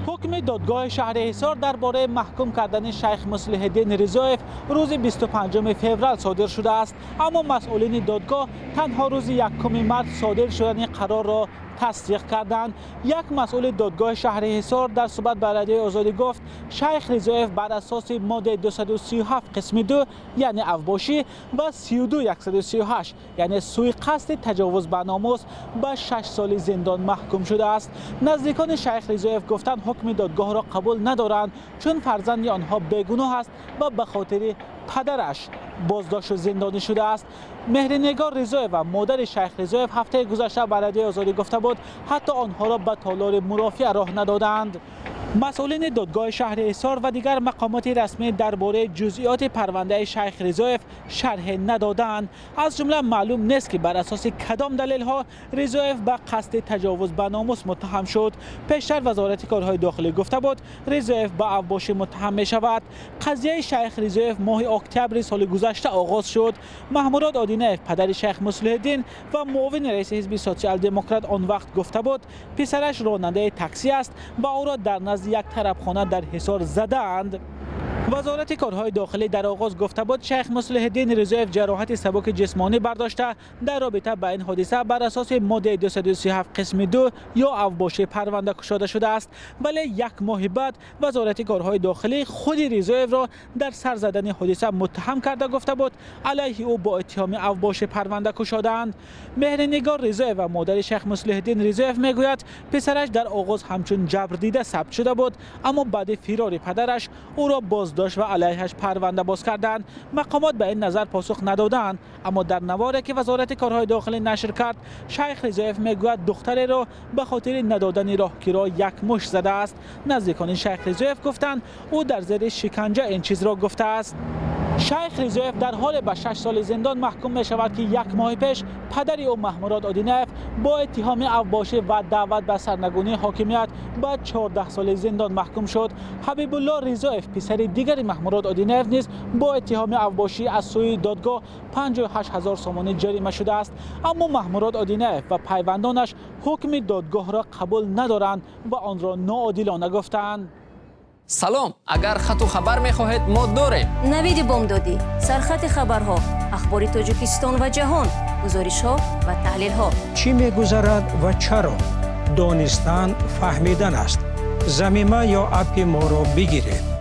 حکم دادگاه شهر حصار درباره محکوم کردن شیخ مصلح الدین رضایف روز 25 فوریه صادر شده است، اما مسئولین دادگاه تنها روز 1 مارس صادر شدن قرار را تصدیق کردند. یک مسئول دادگاه شهر حصار در صحبت با رادیو آزادی گفت شیخ رضایف بر اساس ماده 237 قسم 2 یعنی اوباشی و 32138 یعنی سوء قصد تجاوز به ناموس به 6 سال زندان محکوم شده است. نزدیکان شیخ رضایف گفتند حکم دادگاه را قبول ندارند چون فرزند آنها بیگناه است و به خاطر پدرش بازداشت و زندانی شده است. مهرنگار رضایف و مادر شیخ رضایف هفته گذشته به رادیو آزادی گفته بود حتی آنها را به تالار مرافعه راه ندادند. مسئولین دادگاه شهر حصار و دیگر مقامات رسمی درباره جزئیات پرونده شیخ رضایف شرح ندادند. از جمله معلوم نیست که بر اساس کدام دلیل‌ها رضایف به قصد تجاوز به ناموس متهم شد. پیشتر وزارت کارهای داخلی گفته بود رضایف به اوباشی متهم می شود. قضیه شیخ رضایف ماه اکتبر سال گذشته آغاز شد. محمود آدینه پدر شیخ مصلح الدین و معاون رئیس حزب سوسیال دموکرات آن وقت گفته بود پسرش راننده تاکسی است و او را در نزد یک طرفخانه در حصار زدند. وزارت کارهای داخلی در آغاز گفته بود شیخ مصلح الدین رضایف جراحت سبک جسمانی برداشته در رابطه با این حادثه بر اساس ماده 237 قسم 2 یا اوباشی پرونده گشوده شده است، ولی 1 ماه بعد وزارت کارهای داخلی خود رضایف را در سر زدن حادثه متهم کرده گفته بود علیه او با اتهام اوباشی پرونده گشودند. مهرنگار رضایف و مادر شیخ مصلح الدین رضایف میگوید پسرش در آغاز همچون جبر دیده ثبت شده بود، اما بعد فرار پدرش او را بازداشت و علیهش پرونده باز کردند. مقامات به این نظر پاسخ ندادند، اما در نواری که وزارت کارهای داخلی نشر کرد شیخ رضایف میگوید دختر را به خاطر ندادن راهگیرا 1 مشت زده است. نزدیکان شیخ رضایف گفتند او در زیر شکنجه این چیز را گفته است. شیخ رضایف در حال به 6 سال زندان محکوم می شود که 1 ماه پیش پدر او محمود آدینه با اتهام اوباشی و دعوت به سرنگونی حاکمیت به 14 سال زندان محکوم شد. حبیب الله رضایف پسر دیگر محمود آدینه نیز با اتهام اوباشی از سوی دادگاه 58000 سومانی جریمه شده است، اما محمود آدینه و پیوندانش حکم دادگاه را قبول ندارند و آن را ناعادلانه گفتند. سلام، اگر خط و خبر می‌خواهید ما داریم. نوید بامدادی، سرخط خبرها، اخبار تاجیکستان و جهان، گزارش‌ها و تحلیل‌ها. چی می‌گذرد و چرا؟ دانستن فهمیدن است. ضمیمه یا اپ ما را بگیرید.